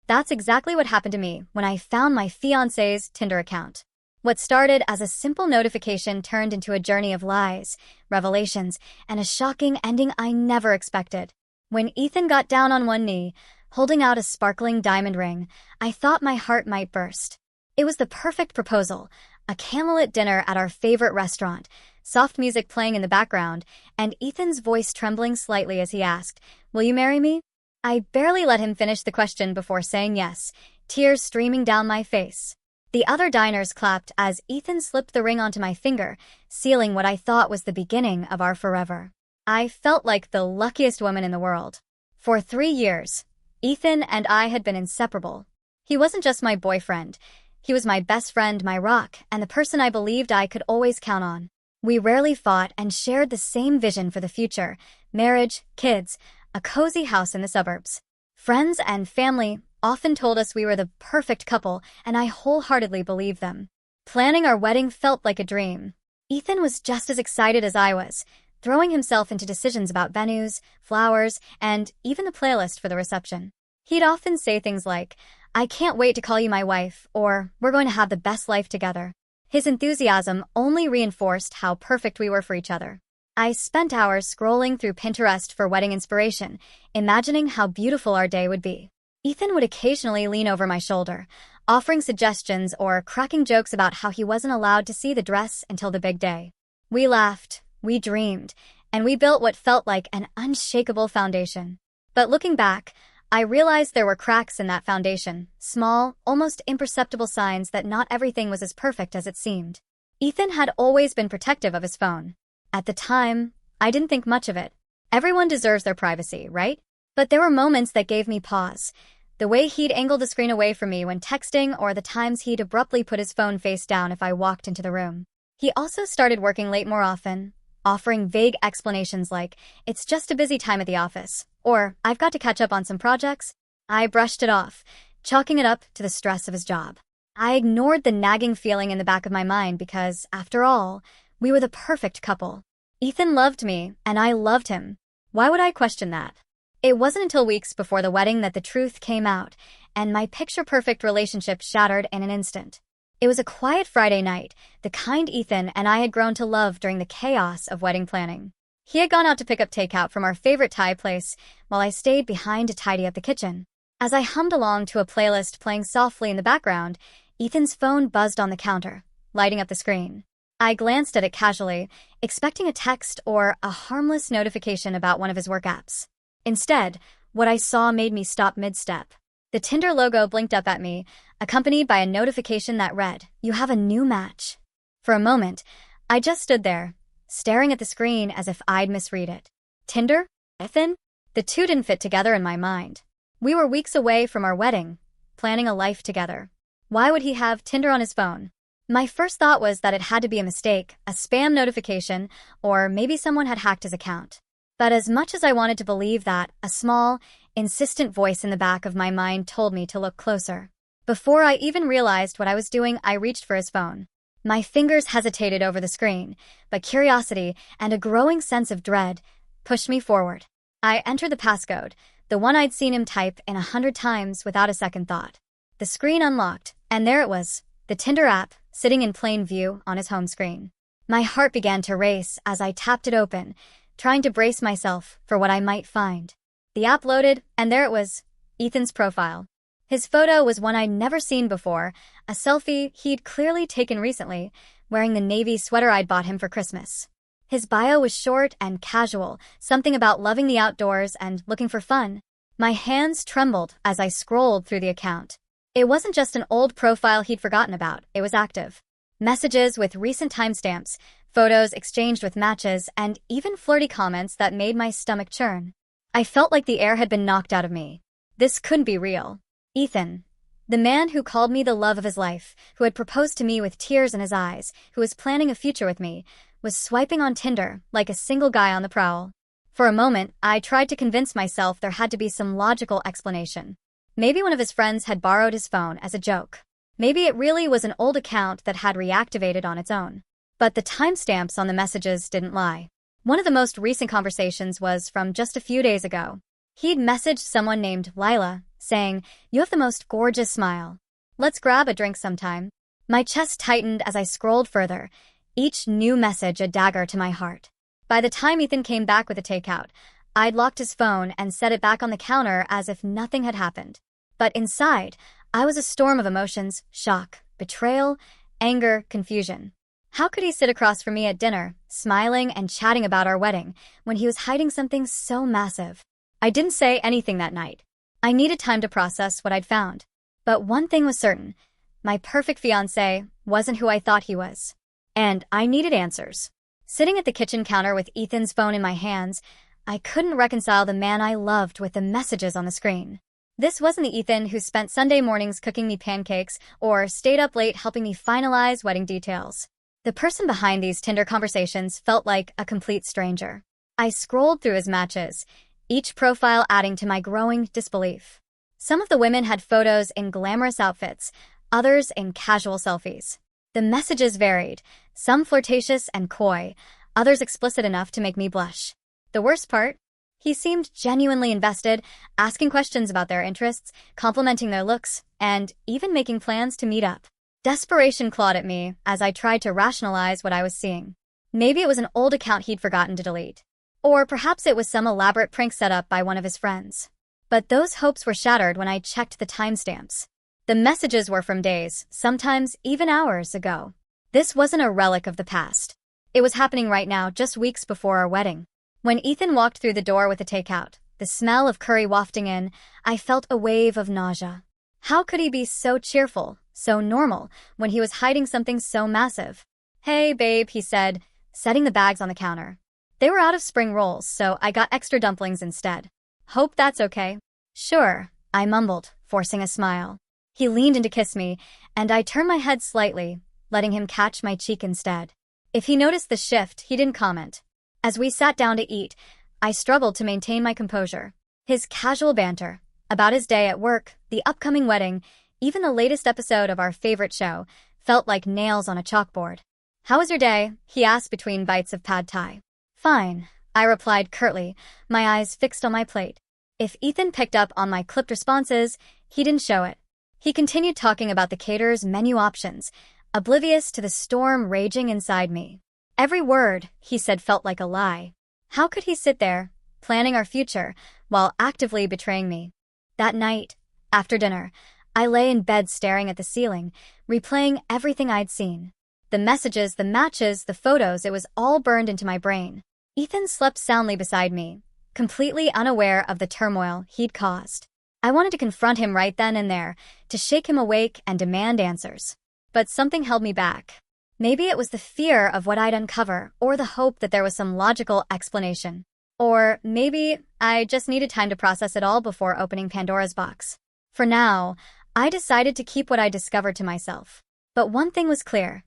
That's exactly what happened to me when I found my fiancé's Tinder account. What started as a simple notification turned into a journey of lies, revelations, and a shocking ending I never expected. When Ethan got down on one knee, holding out a sparkling diamond ring, I thought my heart might burst. It was the perfect proposal, a candlelit dinner at our favorite restaurant, soft music playing in the background, and Ethan's voice trembling slightly as he asked, "Will you marry me?" I barely let him finish the question before saying yes, tears streaming down my face. The other diners clapped as Ethan slipped the ring onto my finger, sealing what I thought was the beginning of our forever. I felt like the luckiest woman in the world. For 3 years, Ethan and I had been inseparable. He wasn't just my boyfriend. He was my best friend, my rock, and the person I believed I could always count on. We rarely fought and shared the same vision for the future: marriage, kids, a cozy house in the suburbs. Friends and family often told us we were the perfect couple, and I wholeheartedly believed them. Planning our wedding felt like a dream. Ethan was just as excited as I was, throwing himself into decisions about venues, flowers, and even the playlist for the reception. He'd often say things like, "I can't wait to call you my wife," or "We're going to have the best life together." His enthusiasm only reinforced how perfect we were for each other. I spent hours scrolling through Pinterest for wedding inspiration, imagining how beautiful our day would be. Ethan would occasionally lean over my shoulder, offering suggestions or cracking jokes about how he wasn't allowed to see the dress until the big day. We laughed, we dreamed, and we built what felt like an unshakable foundation. But looking back, I realized there were cracks in that foundation, small, almost imperceptible signs that not everything was as perfect as it seemed. Ethan had always been protective of his phone. At the time, I didn't think much of it. Everyone deserves their privacy, right? But there were moments that gave me pause. The way he'd angled the screen away from me when texting, or the times he'd abruptly put his phone face down if I walked into the room. He also started working late more often, offering vague explanations like, "It's just a busy time at the office," or "I've got to catch up on some projects." I brushed it off, chalking it up to the stress of his job. I ignored the nagging feeling in the back of my mind because, after all, we were the perfect couple. Ethan loved me, and I loved him. Why would I question that? It wasn't until weeks before the wedding that the truth came out, and my picture-perfect relationship shattered in an instant. It was a quiet Friday night, the kind Ethan and I had grown to love during the chaos of wedding planning. He had gone out to pick up takeout from our favorite Thai place, while I stayed behind to tidy up the kitchen. As I hummed along to a playlist playing softly in the background, Ethan's phone buzzed on the counter, lighting up the screen. I glanced at it casually, expecting a text or a harmless notification about one of his work apps. Instead, what I saw made me stop mid-step. The Tinder logo blinked up at me, accompanied by a notification that read, "You have a new match." For a moment, I just stood there, staring at the screen as if I'd misread it. Tinder? Ethan? The two didn't fit together in my mind. We were weeks away from our wedding, planning a life together. Why would he have Tinder on his phone? My first thought was that it had to be a mistake, a spam notification, or maybe someone had hacked his account. But as much as I wanted to believe that, a small, insistent voice in the back of my mind told me to look closer. Before I even realized what I was doing, I reached for his phone. My fingers hesitated over the screen, but curiosity and a growing sense of dread pushed me forward. I entered the passcode, the one I'd seen him type in 100 times without a second thought. The screen unlocked, and there it was, the Tinder app, sitting in plain view on his home screen. My heart began to race as I tapped it open, trying to brace myself for what I might find. The app loaded, and there it was, Ethan's profile. His photo was one I'd never seen before, a selfie he'd clearly taken recently, wearing the navy sweater I'd bought him for Christmas. His bio was short and casual, something about loving the outdoors and looking for fun. My hands trembled as I scrolled through the account. It wasn't just an old profile he'd forgotten about, it was active. Messages with recent timestamps, photos exchanged with matches, and even flirty comments that made my stomach churn. I felt like the air had been knocked out of me. This couldn't be real. Ethan, the man who called me the love of his life, who had proposed to me with tears in his eyes, who was planning a future with me, was swiping on Tinder like a single guy on the prowl. For a moment, I tried to convince myself there had to be some logical explanation. Maybe one of his friends had borrowed his phone as a joke. Maybe it really was an old account that had reactivated on its own. But the timestamps on the messages didn't lie. One of the most recent conversations was from just a few days ago. He'd messaged someone named Lila, saying, "You have the most gorgeous smile. Let's grab a drink sometime." My chest tightened as I scrolled further, each new message a dagger to my heart. By the time Ethan came back with a takeout, I'd locked his phone and set it back on the counter as if nothing had happened. But inside, I was a storm of emotions: shock, betrayal, anger, confusion. How could he sit across from me at dinner, smiling and chatting about our wedding, when he was hiding something so massive? I didn't say anything that night. I needed time to process what I'd found. But one thing was certain: my perfect fiancé wasn't who I thought he was. And I needed answers. Sitting at the kitchen counter with Ethan's phone in my hands, I couldn't reconcile the man I loved with the messages on the screen. This wasn't the Ethan who spent Sunday mornings cooking me pancakes or stayed up late helping me finalize wedding details. The person behind these Tinder conversations felt like a complete stranger. I scrolled through his matches, each profile adding to my growing disbelief. Some of the women had photos in glamorous outfits, others in casual selfies. The messages varied, some flirtatious and coy, others explicit enough to make me blush. The worst part? He seemed genuinely invested, asking questions about their interests, complimenting their looks, and even making plans to meet up. Desperation clawed at me as I tried to rationalize what I was seeing. Maybe it was an old account he'd forgotten to delete. Or perhaps it was some elaborate prank set up by one of his friends. But those hopes were shattered when I checked the timestamps. The messages were from days, sometimes even hours ago. This wasn't a relic of the past. It was happening right now, just weeks before our wedding. When Ethan walked through the door with a takeout, the smell of curry wafting in, I felt a wave of nausea. How could he be so cheerful, so normal, when he was hiding something so massive? "Hey, babe," he said, setting the bags on the counter. They were out of spring rolls, so I got extra dumplings instead. "Hope that's okay." "Sure," I mumbled, forcing a smile. He leaned in to kiss me, and I turned my head slightly, letting him catch my cheek instead. If he noticed the shift, he didn't comment. As we sat down to eat, I struggled to maintain my composure. His casual banter, about his day at work, the upcoming wedding, even the latest episode of our favorite show, felt like nails on a chalkboard. "How was your day?" he asked between bites of pad thai. "Fine," I replied curtly, my eyes fixed on my plate. If Ethan picked up on my clipped responses, he didn't show it. He continued talking about the caterer's menu options, oblivious to the storm raging inside me. Every word he said felt like a lie. How could he sit there, planning our future, while actively betraying me? That night, after dinner, I lay in bed staring at the ceiling, replaying everything I'd seen. The messages, the matches, the photos, it was all burned into my brain. Ethan slept soundly beside me, completely unaware of the turmoil he'd caused. I wanted to confront him right then and there, to shake him awake and demand answers. But something held me back. Maybe it was the fear of what I'd uncover, or the hope that there was some logical explanation. Or maybe I just needed time to process it all before opening Pandora's box. For now, I decided to keep what I discovered to myself. But one thing was clear.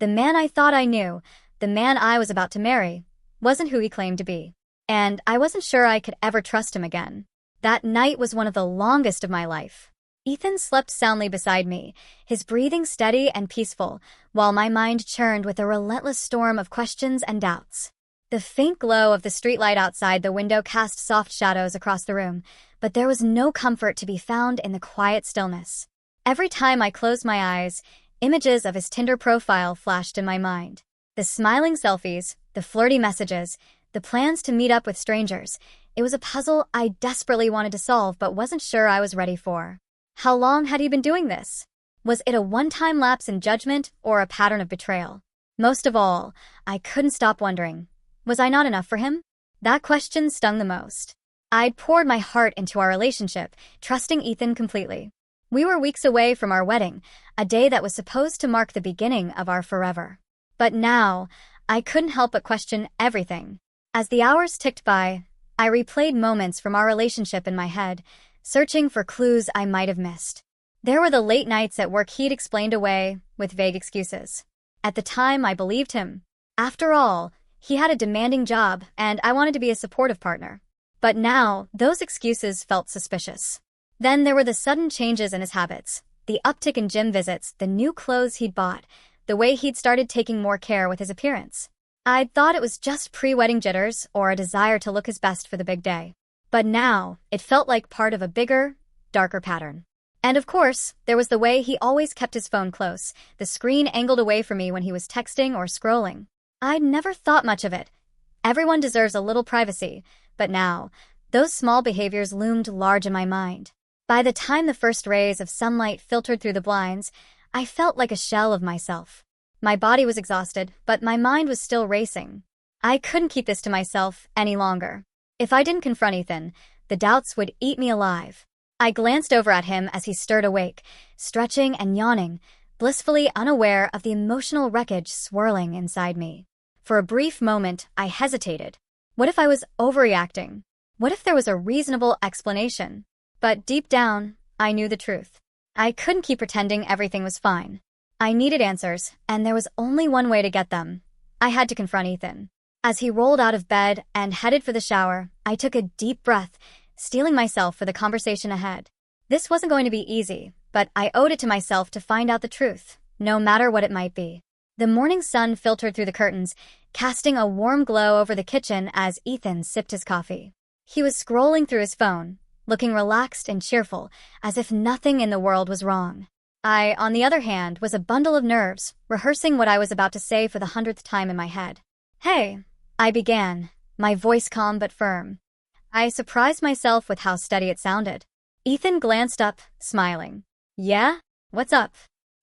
The man I thought I knew, the man I was about to marry, wasn't who he claimed to be. And I wasn't sure I could ever trust him again. That night was one of the longest of my life. Ethan slept soundly beside me, his breathing steady and peaceful, while my mind churned with a relentless storm of questions and doubts. The faint glow of the streetlight outside the window cast soft shadows across the room, but there was no comfort to be found in the quiet stillness. Every time I closed my eyes, images of his Tinder profile flashed in my mind. The smiling selfies, the flirty messages, the plans to meet up with strangers. It was a puzzle I desperately wanted to solve but wasn't sure I was ready for. How long had he been doing this? Was it a one-time lapse in judgment or a pattern of betrayal? Most of all, I couldn't stop wondering, was I not enough for him? That question stung the most. I'd poured my heart into our relationship, trusting Ethan completely. We were weeks away from our wedding, a day that was supposed to mark the beginning of our forever. But now, I couldn't help but question everything. As the hours ticked by, I replayed moments from our relationship in my head, searching for clues I might have missed. There were the late nights at work he'd explained away with vague excuses. At the time, I believed him. After all, he had a demanding job, and I wanted to be a supportive partner. But now, those excuses felt suspicious. Then there were the sudden changes in his habits, the uptick in gym visits, the new clothes he'd bought, the way he'd started taking more care with his appearance. I'd thought it was just pre-wedding jitters or a desire to look his best for the big day. But now, it felt like part of a bigger, darker pattern. And of course, there was the way he always kept his phone close, the screen angled away from me when he was texting or scrolling. I'd never thought much of it. Everyone deserves a little privacy, but now, those small behaviors loomed large in my mind. By the time the first rays of sunlight filtered through the blinds, I felt like a shell of myself. My body was exhausted, but my mind was still racing. I couldn't keep this to myself any longer. If I didn't confront Ethan, the doubts would eat me alive. I glanced over at him as he stirred awake, stretching and yawning, blissfully unaware of the emotional wreckage swirling inside me. For a brief moment, I hesitated. What if I was overreacting? What if there was a reasonable explanation? But deep down, I knew the truth. I couldn't keep pretending everything was fine. I needed answers, and there was only one way to get them. I had to confront Ethan. As he rolled out of bed and headed for the shower, I took a deep breath, steeling myself for the conversation ahead. This wasn't going to be easy, but I owed it to myself to find out the truth, no matter what it might be. The morning sun filtered through the curtains, casting a warm glow over the kitchen as Ethan sipped his coffee. He was scrolling through his phone, looking relaxed and cheerful, as if nothing in the world was wrong. I, on the other hand, was a bundle of nerves, rehearsing what I was about to say for the 100th time in my head. "Hey," I began, my voice calm but firm. I surprised myself with how steady it sounded. Ethan glanced up, smiling. "Yeah? What's up?"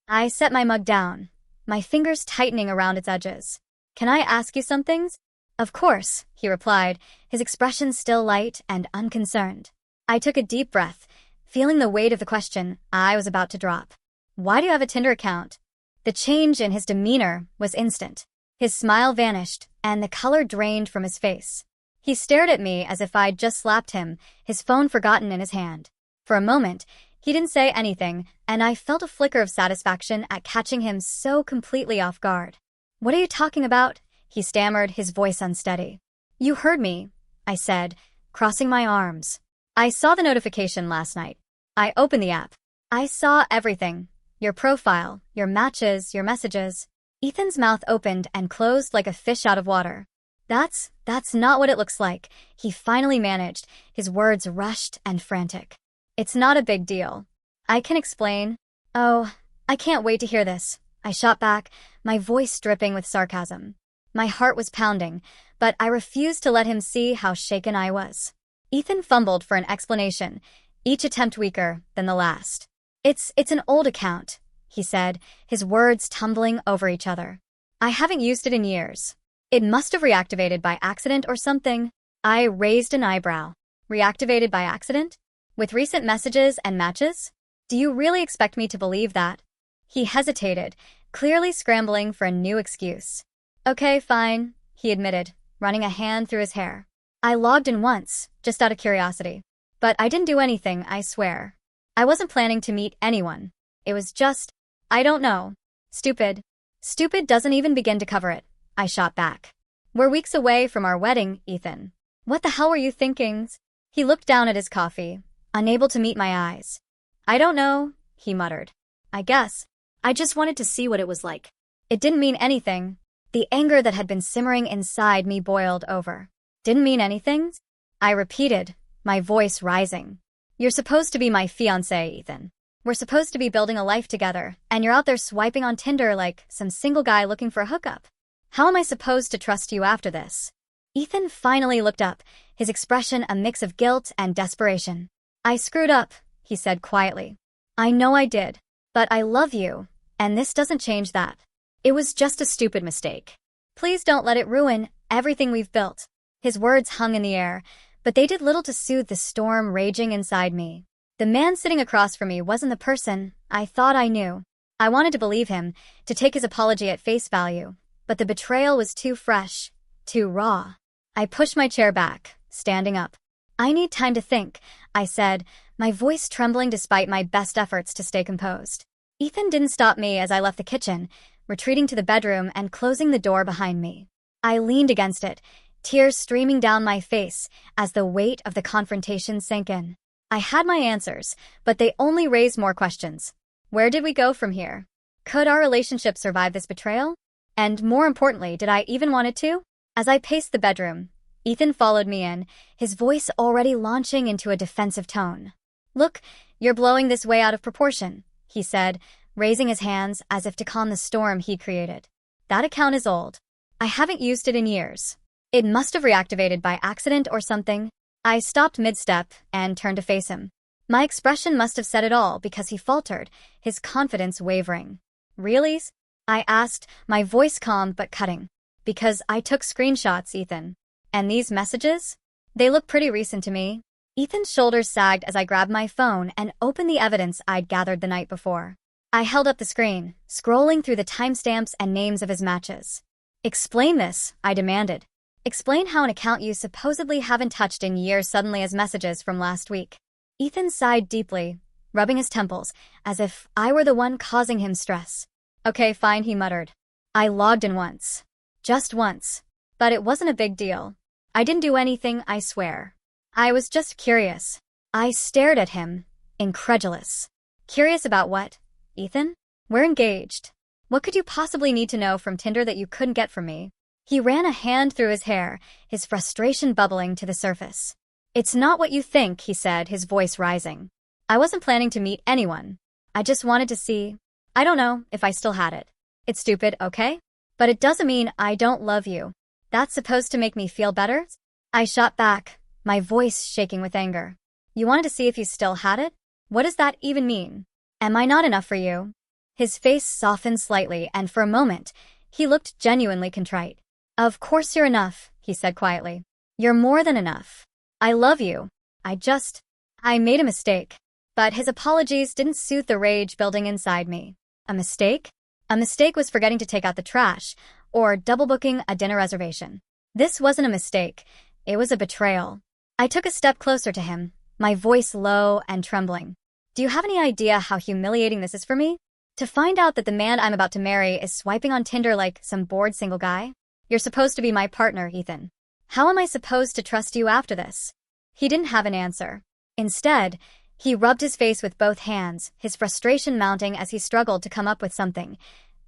I set my mug down, my fingers tightening around its edges. "Can I ask you some things?" "Of course," he replied, his expression still light and unconcerned. I took a deep breath, feeling the weight of the question I was about to drop. "Why do you have a Tinder account?" The change in his demeanor was instant. His smile vanished, and the color drained from his face. He stared at me as if I'd just slapped him, his phone forgotten in his hand. For a moment, he didn't say anything, and I felt a flicker of satisfaction at catching him so completely off guard. "What are you talking about?" he stammered, his voice unsteady. "You heard me," I said, crossing my arms. "I saw the notification last night. I opened the app. I saw everything. Your profile, your matches, your messages." Ethan's mouth opened and closed like a fish out of water. That's not what it looks like," he finally managed, his words rushed and frantic. "It's not a big deal. I can explain." "Oh, I can't wait to hear this," I shot back, my voice dripping with sarcasm. My heart was pounding, but I refused to let him see how shaken I was. Ethan fumbled for an explanation, each attempt weaker than the last. It's an old account," he said, his words tumbling over each other. "I haven't used it in years. It must have reactivated by accident or something." I raised an eyebrow. "Reactivated by accident? With recent messages and matches? Do you really expect me to believe that?" He hesitated, clearly scrambling for a new excuse. "Okay, fine," he admitted, running a hand through his hair. "I logged in once, just out of curiosity. But I didn't do anything, I swear. I wasn't planning to meet anyone. It was just, I don't know. Stupid." "Stupid doesn't even begin to cover it," I shot back. "We're weeks away from our wedding, Ethan. What the hell were you thinking?" He looked down at his coffee, unable to meet my eyes. "I don't know," he muttered. "I guess. I just wanted to see what it was like." It didn't mean anything. The anger that had been simmering inside me boiled over. "Didn't mean anything?" I repeated, my voice rising. "You're supposed to be my fiancé, Ethan. We're supposed to be building a life together, and you're out there swiping on Tinder like some single guy looking for a hookup. How am I supposed to trust you after this?" Ethan finally looked up, his expression a mix of guilt and desperation. "I screwed up," he said quietly. "I know I did, but I love you, and this doesn't change that. It was just a stupid mistake. Please don't let it ruin everything we've built." His words hung in the air, but they did little to soothe the storm raging inside me. The man sitting across from me wasn't the person I thought I knew. I wanted to believe him, to take his apology at face value, but the betrayal was too fresh, too raw. I pushed my chair back, standing up. "I need time to think," I said, my voice trembling despite my best efforts to stay composed. Ethan didn't stop me as I left the kitchen, retreating to the bedroom and closing the door behind me. I leaned against it, tears streaming down my face as the weight of the confrontation sank in. I had my answers, but they only raised more questions. Where did we go from here? Could our relationship survive this betrayal? And more importantly, did I even want it to? As I paced the bedroom, Ethan followed me in, his voice already launching into a defensive tone. "Look, You're blowing this way out of proportion, he said, raising his hands as if to calm the storm he created. That account is old. I haven't used it in years. It must have reactivated by accident or something. I stopped mid-step and turned to face him. My expression must have said it all because he faltered, his confidence wavering. Really? I asked, my voice calm but cutting. Because I took screenshots, Ethan. And these messages? They look pretty recent to me. Ethan's shoulders sagged as I grabbed my phone and opened the evidence I'd gathered the night before. I held up the screen, scrolling through the timestamps and names of his matches. Explain this, I demanded. Explain how an account you supposedly haven't touched in years suddenly has messages from last week. Ethan sighed deeply, rubbing his temples, as if I were the one causing him stress. Okay, fine, he muttered. I logged in once. Just once. But it wasn't a big deal. I didn't do anything, I swear. I was just curious. I stared at him, incredulous. Curious about what, Ethan? We're engaged. What could you possibly need to know from Tinder that you couldn't get from me? He ran a hand through his hair, his frustration bubbling to the surface. It's not what you think, he said, his voice rising. I wasn't planning to meet anyone. I just wanted to see. I don't know if I still had it. It's stupid, okay? But it doesn't mean I don't love you. That's supposed to make me feel better? I shot back, my voice shaking with anger. You wanted to see if you still had it? What does that even mean? Am I not enough for you? His face softened slightly, and for a moment, he looked genuinely contrite. Of course you're enough, he said quietly. You're more than enough. I love you. I made a mistake. But his apologies didn't soothe the rage building inside me. A mistake? A mistake was forgetting to take out the trash, or double-booking a dinner reservation. This wasn't a mistake. It was a betrayal. I took a step closer to him, my voice low and trembling. Do you have any idea how humiliating this is for me? To find out that the man I'm about to marry is swiping on Tinder like some bored single guy? You're supposed to be my partner, Ethan. How am I supposed to trust you after this? He didn't have an answer. Instead, he rubbed his face with both hands, his frustration mounting as he struggled to come up with something.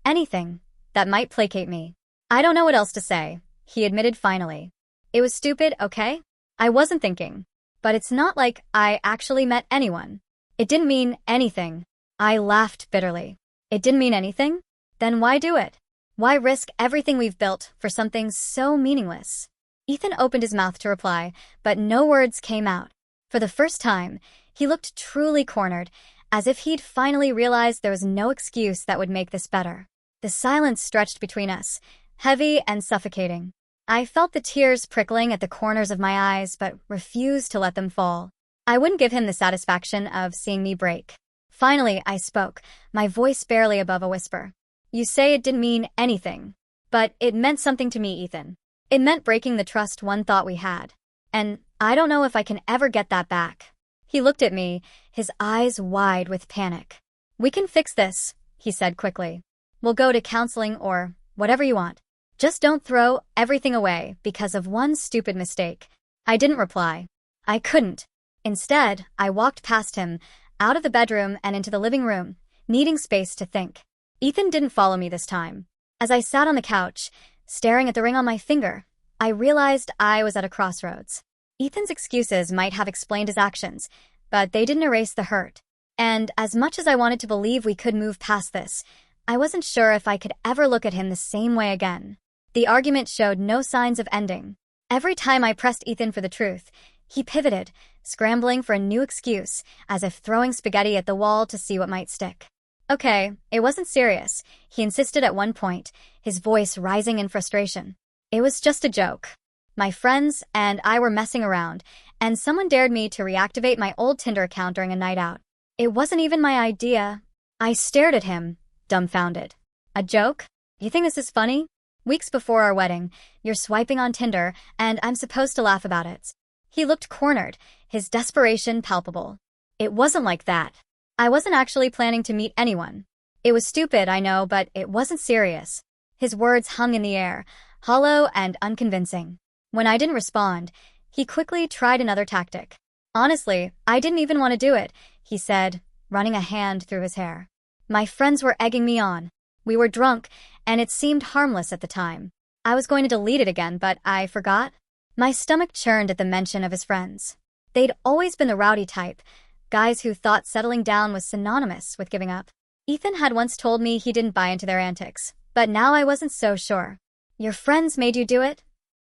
Anything that might placate me. I don't know what else to say, he admitted finally. It was stupid, okay? I wasn't thinking. But it's not like I actually met anyone. It didn't mean anything. I laughed bitterly. It didn't mean anything? Then why do it? Why risk everything we've built for something so meaningless? Ethan opened his mouth to reply, but no words came out. For the first time, he looked truly cornered, as if he'd finally realized there was no excuse that would make this better. The silence stretched between us, heavy and suffocating. I felt the tears prickling at the corners of my eyes, but refused to let them fall. I wouldn't give him the satisfaction of seeing me break. Finally, I spoke, my voice barely above a whisper. You say it didn't mean anything. But it meant something to me, Ethan. It meant breaking the trust one thought we had. And I don't know if I can ever get that back. He looked at me, his eyes wide with panic. We can fix this, he said quickly. We'll go to counseling or whatever you want. Just don't throw everything away because of one stupid mistake. I didn't reply. I couldn't. Instead, I walked past him, out of the bedroom and into the living room, needing space to think. Ethan didn't follow me this time. As I sat on the couch, staring at the ring on my finger, I realized I was at a crossroads. Ethan's excuses might have explained his actions, but they didn't erase the hurt. And as much as I wanted to believe we could move past this, I wasn't sure if I could ever look at him the same way again. The argument showed no signs of ending. Every time I pressed Ethan for the truth, he pivoted, scrambling for a new excuse, as if throwing spaghetti at the wall to see what might stick. Okay, it wasn't serious, he insisted at one point, his voice rising in frustration. It was just a joke. My friends and I were messing around, and someone dared me to reactivate my old Tinder account during a night out. It wasn't even my idea. I stared at him, dumbfounded. A joke? You think this is funny? Weeks before our wedding, you're swiping on Tinder, and I'm supposed to laugh about it. He looked cornered, his desperation palpable. It wasn't like that. I wasn't actually planning to meet anyone. It was stupid, I know, but it wasn't serious. His words hung in the air, hollow and unconvincing. When I didn't respond, he quickly tried another tactic. Honestly, I didn't even want to do it, he said, running a hand through his hair. My friends were egging me on. We were drunk, and it seemed harmless at the time. I was going to delete it again, but I forgot. My stomach churned at the mention of his friends. They'd always been the rowdy type, guys who thought settling down was synonymous with giving up. Ethan had once told me he didn't buy into their antics, but now I wasn't so sure. "Your friends made you do it?"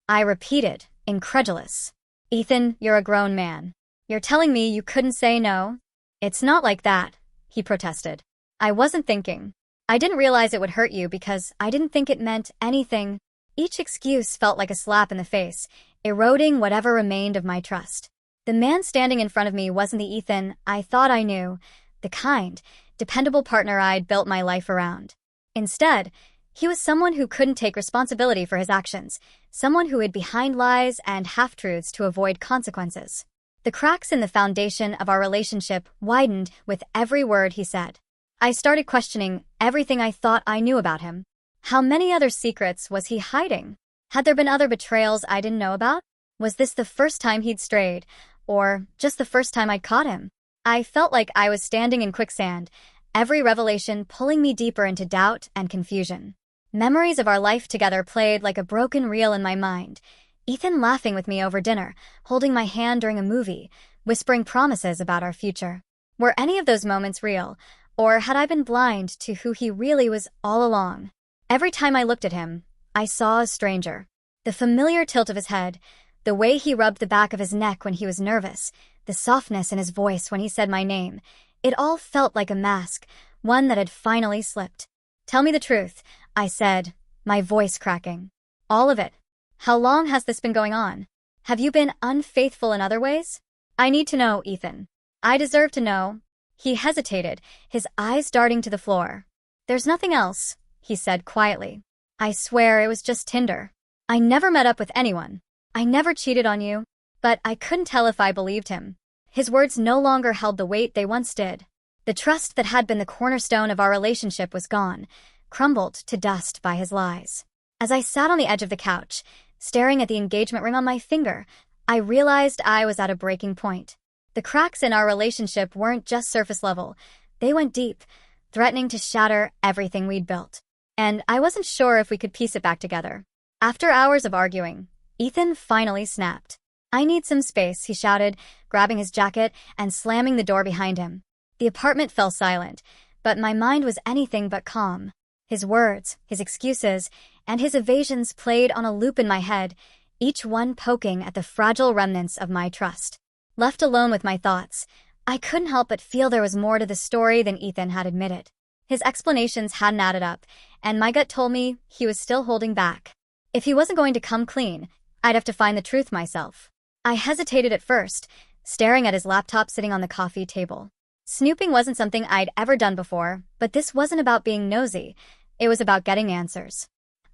I repeated, incredulous. "Ethan, you're a grown man. You're telling me you couldn't say no?" "It's not like that," he protested. "I wasn't thinking. I didn't realize it would hurt you because I didn't think it meant anything." Each excuse felt like a slap in the face, eroding whatever remained of my trust. The man standing in front of me wasn't the Ethan I thought I knew, the kind, dependable partner I'd built my life around. Instead, he was someone who couldn't take responsibility for his actions, someone who hid behind lies and half-truths to avoid consequences. The cracks in the foundation of our relationship widened with every word he said. I started questioning everything I thought I knew about him. How many other secrets was he hiding? Had there been other betrayals I didn't know about? Was this the first time he'd strayed, or just the first time I'd caught him? I felt like I was standing in quicksand, every revelation pulling me deeper into doubt and confusion. Memories of our life together played like a broken reel in my mind. Ethan laughing with me over dinner, holding my hand during a movie, whispering promises about our future. Were any of those moments real, or had I been blind to who he really was all along? Every time I looked at him, I saw a stranger. The familiar tilt of his head, the way he rubbed the back of his neck when he was nervous, the softness in his voice when he said my name, it all felt like a mask, one that had finally slipped. "Tell me the truth," I said, my voice cracking. "All of it. How long has this been going on? Have you been unfaithful in other ways?" "I need to know, Ethan. I deserve to know." He hesitated, his eyes darting to the floor. "There's nothing else," he said quietly. "I swear it was just Tinder. I never met up with anyone. I never cheated on you." But I couldn't tell if I believed him. His words no longer held the weight they once did. The trust that had been the cornerstone of our relationship was gone, crumbled to dust by his lies. As I sat on the edge of the couch, staring at the engagement ring on my finger, I realized I was at a breaking point. The cracks in our relationship weren't just surface level. They went deep, threatening to shatter everything we'd built. And I wasn't sure if we could piece it back together. After hours of arguing, Ethan finally snapped. "I need some space," he shouted, grabbing his jacket and slamming the door behind him. The apartment fell silent, but my mind was anything but calm. His words, his excuses, and his evasions played on a loop in my head, each one poking at the fragile remnants of my trust. Left alone with my thoughts, I couldn't help but feel there was more to the story than Ethan had admitted. His explanations hadn't added up, and my gut told me he was still holding back. If he wasn't going to come clean, I'd have to find the truth myself. I hesitated at first, staring at his laptop sitting on the coffee table. Snooping wasn't something I'd ever done before, but this wasn't about being nosy. It was about getting answers.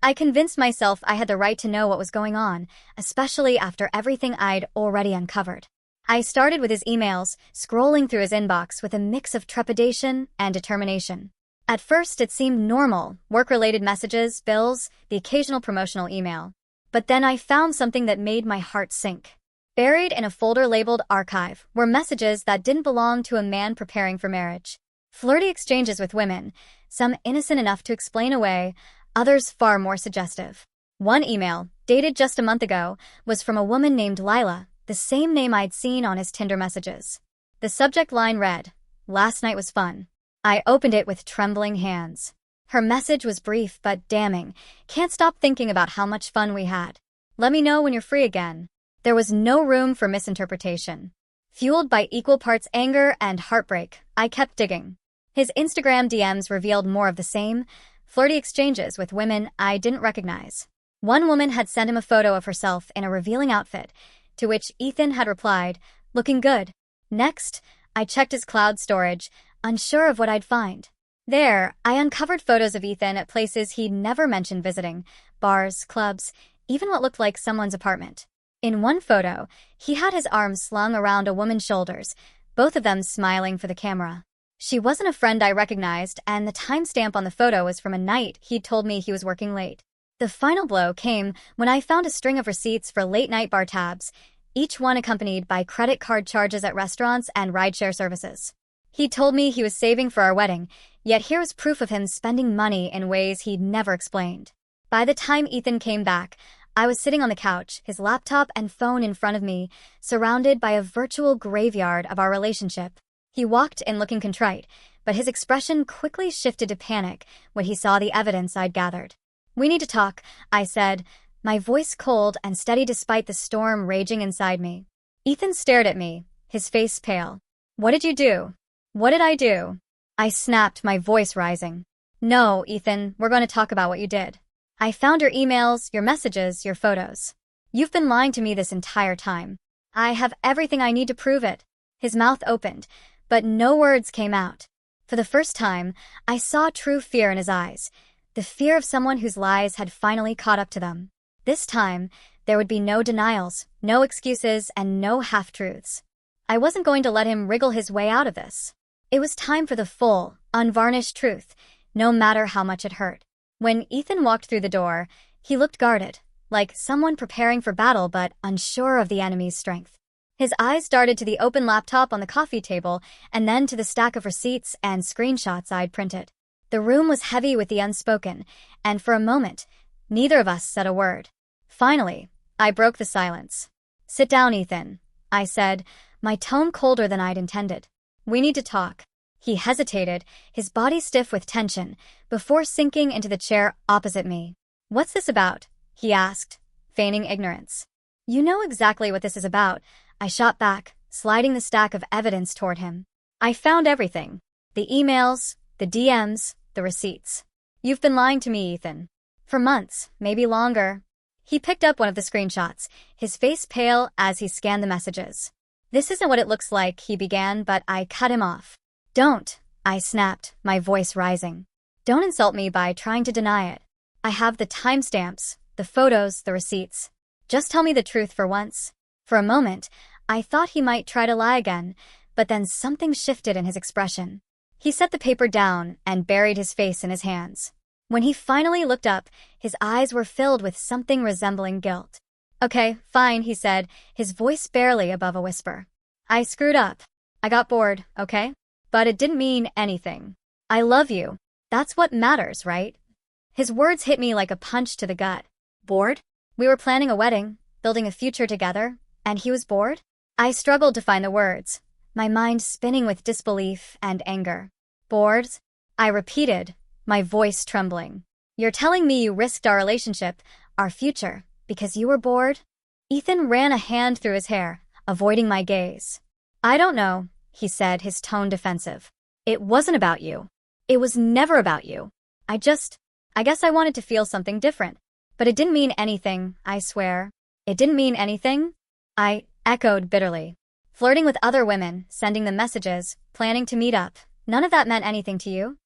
I convinced myself I had the right to know what was going on, especially after everything I'd already uncovered. I started with his emails, scrolling through his inbox with a mix of trepidation and determination. At first, it seemed normal, work-related messages, bills, the occasional promotional email. But then I found something that made my heart sink. Buried in a folder labeled Archive were messages that didn't belong to a man preparing for marriage. Flirty exchanges with women, some innocent enough to explain away, others far more suggestive. One email, dated just a month ago, was from a woman named Lila, the same name I'd seen on his Tinder messages. The subject line read, "Last night was fun." I opened it with trembling hands. Her message was brief but damning. "Can't stop thinking about how much fun we had. Let me know when you're free again." There was no room for misinterpretation. Fueled by equal parts anger and heartbreak, I kept digging. His Instagram DMs revealed more of the same, flirty exchanges with women I didn't recognize. One woman had sent him a photo of herself in a revealing outfit, to which Ethan had replied, "Looking good." Next, I checked his cloud storage, unsure of what I'd find. There, I uncovered photos of Ethan at places he'd never mentioned visiting, bars, clubs, even what looked like someone's apartment. In one photo, he had his arms slung around a woman's shoulders, both of them smiling for the camera. She wasn't a friend I recognized, and the timestamp on the photo was from a night he'd told me he was working late. The final blow came when I found a string of receipts for late-night bar tabs, each one accompanied by credit card charges at restaurants and rideshare services. He told me he was saving for our wedding, yet here was proof of him spending money in ways he'd never explained. By the time Ethan came back, I was sitting on the couch, his laptop and phone in front of me, surrounded by a virtual graveyard of our relationship. He walked in looking contrite, but his expression quickly shifted to panic when he saw the evidence I'd gathered. "We need to talk," I said, my voice cold and steady despite the storm raging inside me. Ethan stared at me, his face pale. "What did you do?" "What did I do?" I snapped, my voice rising. "No, Ethan, we're going to talk about what you did. I found your emails, your messages, your photos. You've been lying to me this entire time. I have everything I need to prove it." His mouth opened, but no words came out. For the first time, I saw true fear in his eyes, the fear of someone whose lies had finally caught up to them. This time, there would be no denials, no excuses, and no half-truths. I wasn't going to let him wriggle his way out of this. It was time for the full, unvarnished truth, no matter how much it hurt. When Ethan walked through the door, he looked guarded, like someone preparing for battle but unsure of the enemy's strength. His eyes darted to the open laptop on the coffee table and then to the stack of receipts and screenshots I'd printed. The room was heavy with the unspoken, and for a moment, neither of us said a word. Finally, I broke the silence. "Sit down, Ethan," I said, my tone colder than I'd intended. "We need to talk." He hesitated, his body stiff with tension, before sinking into the chair opposite me. "What's this about?" he asked, feigning ignorance. "You know exactly what this is about," I shot back, sliding the stack of evidence toward him. "I found everything. The emails, the DMs, the receipts. You've been lying to me, Ethan. For months, maybe longer." He picked up one of the screenshots, his face pale as he scanned the messages. "This isn't what it looks like," he began, but I cut him off. "Don't," I snapped, my voice rising. "Don't insult me by trying to deny it. I have the timestamps, the photos, the receipts. Just tell me the truth for once." For a moment, I thought he might try to lie again, but then something shifted in his expression. He set the paper down and buried his face in his hands. When he finally looked up, his eyes were filled with something resembling guilt. "Okay, fine," he said, his voice barely above a whisper. "I screwed up. I got bored, okay? But it didn't mean anything. I love you. That's what matters, right?" His words hit me like a punch to the gut. Bored? We were planning a wedding, building a future together, and he was bored? I struggled to find the words, my mind spinning with disbelief and anger. "Bored?" I repeated, my voice trembling. "You're telling me you risked our relationship, our future, because you were bored?" Ethan ran a hand through his hair, avoiding my gaze. "I don't know," he said, his tone defensive. "It wasn't about you. It was never about you. I guess I wanted to feel something different. But it didn't mean anything, I swear." "It didn't mean anything?" I echoed bitterly. "Flirting with other women, sending them messages, planning to meet up, none of that meant anything to you?"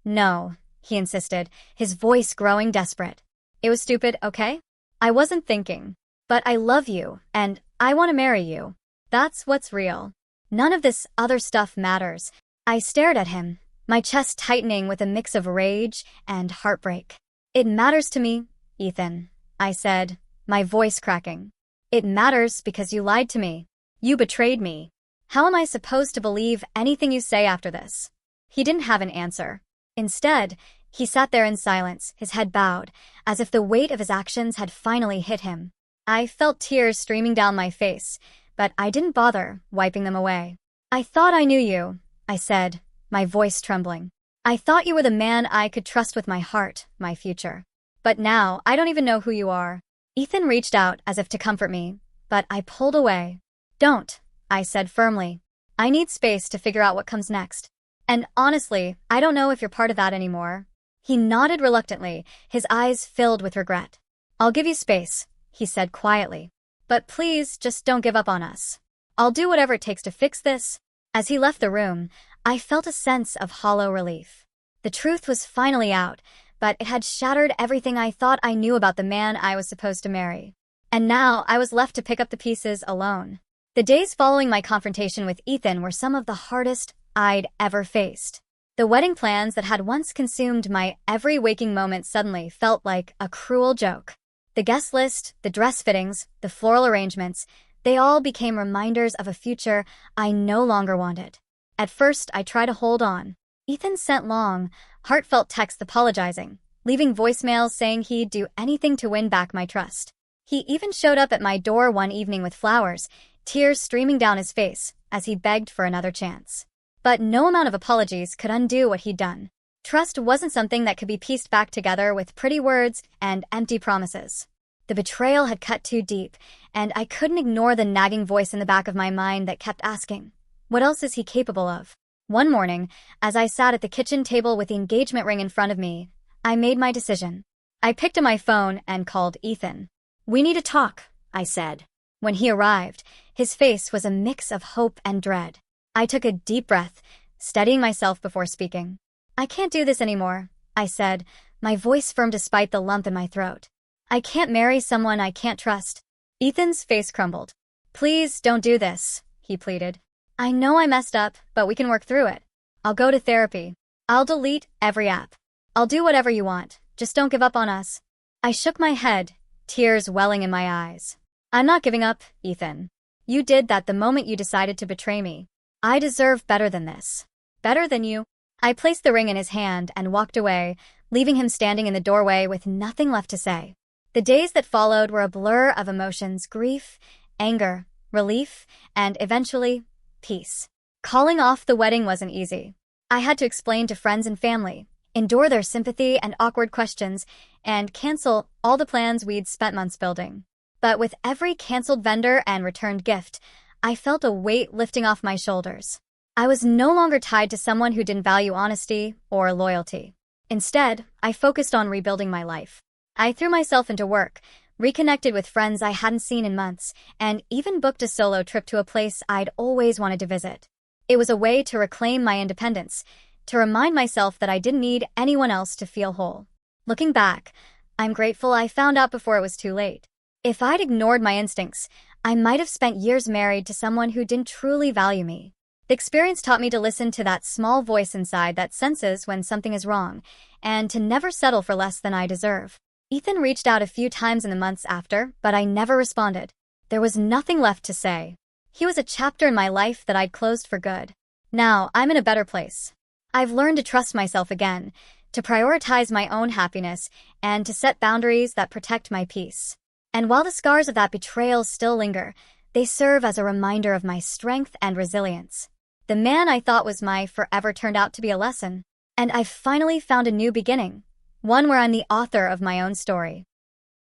"No," he insisted, his voice growing desperate. "It was stupid, okay? I wasn't thinking. But I love you, and I want to marry you. That's what's real. None of this other stuff matters." I stared at him, my chest tightening with a mix of rage and heartbreak. "It matters to me, Ethan," I said, my voice cracking. "It matters because you lied to me. You betrayed me. How am I supposed to believe anything you say after this?" He didn't have an answer. Instead, he sat there in silence, his head bowed, as if the weight of his actions had finally hit him. I felt tears streaming down my face, but I didn't bother wiping them away. "I thought I knew you," I said, my voice trembling. "I thought you were the man I could trust with my heart, my future. But now, I don't even know who you are." Ethan reached out as if to comfort me, but I pulled away. "Don't," I said firmly. "I need space to figure out what comes next. And honestly, I don't know if you're part of that anymore." He nodded reluctantly, his eyes filled with regret. "I'll give you space," he said quietly. "But please, just don't give up on us. I'll do whatever it takes to fix this." As he left the room, I felt a sense of hollow relief. The truth was finally out, but it had shattered everything I thought I knew about the man I was supposed to marry. And now I was left to pick up the pieces alone. The days following my confrontation with Ethan were some of the hardest I'd ever faced. The wedding plans that had once consumed my every waking moment suddenly felt like a cruel joke. The guest list, the dress fittings, the floral arrangements, they all became reminders of a future I no longer wanted. At first, I tried to hold on. Ethan sent long, heartfelt texts apologizing, leaving voicemails saying he'd do anything to win back my trust. He even showed up at my door one evening with flowers, tears streaming down his face as he begged for another chance. But no amount of apologies could undo what he'd done. Trust wasn't something that could be pieced back together with pretty words and empty promises. The betrayal had cut too deep, and I couldn't ignore the nagging voice in the back of my mind that kept asking, what else is he capable of? One morning, as I sat at the kitchen table with the engagement ring in front of me, I made my decision. I picked up my phone and called Ethan. "We need to talk," I said. When he arrived, his face was a mix of hope and dread. I took a deep breath, steadying myself before speaking. "I can't do this anymore," I said, my voice firm despite the lump in my throat. "I can't marry someone I can't trust." Ethan's face crumbled. "Please don't do this," he pleaded. "I know I messed up, but we can work through it. I'll go to therapy. I'll delete every app. I'll do whatever you want. Just don't give up on us." I shook my head, tears welling in my eyes. "I'm not giving up, Ethan. You did that the moment you decided to betray me. I deserve better than this. Better than you." I placed the ring in his hand and walked away, leaving him standing in the doorway with nothing left to say. The days that followed were a blur of emotions: grief, anger, relief, and eventually, peace. Calling off the wedding wasn't easy. I had to explain to friends and family, endure their sympathy and awkward questions, and cancel all the plans we'd spent months building. But with every canceled vendor and returned gift, I felt a weight lifting off my shoulders. I was no longer tied to someone who didn't value honesty or loyalty. Instead, I focused on rebuilding my life. I threw myself into work, reconnected with friends I hadn't seen in months, and even booked a solo trip to a place I'd always wanted to visit. It was a way to reclaim my independence, to remind myself that I didn't need anyone else to feel whole. Looking back, I'm grateful I found out before it was too late. If I'd ignored my instincts, I might have spent years married to someone who didn't truly value me. The experience taught me to listen to that small voice inside that senses when something is wrong, and to never settle for less than I deserve. Ethan reached out a few times in the months after, but I never responded. There was nothing left to say. He was a chapter in my life that I'd closed for good. Now, I'm in a better place. I've learned to trust myself again, to prioritize my own happiness, and to set boundaries that protect my peace. And while the scars of that betrayal still linger, they serve as a reminder of my strength and resilience. The man I thought was my forever turned out to be a lesson. And I've finally found a new beginning, one where I'm the author of my own story.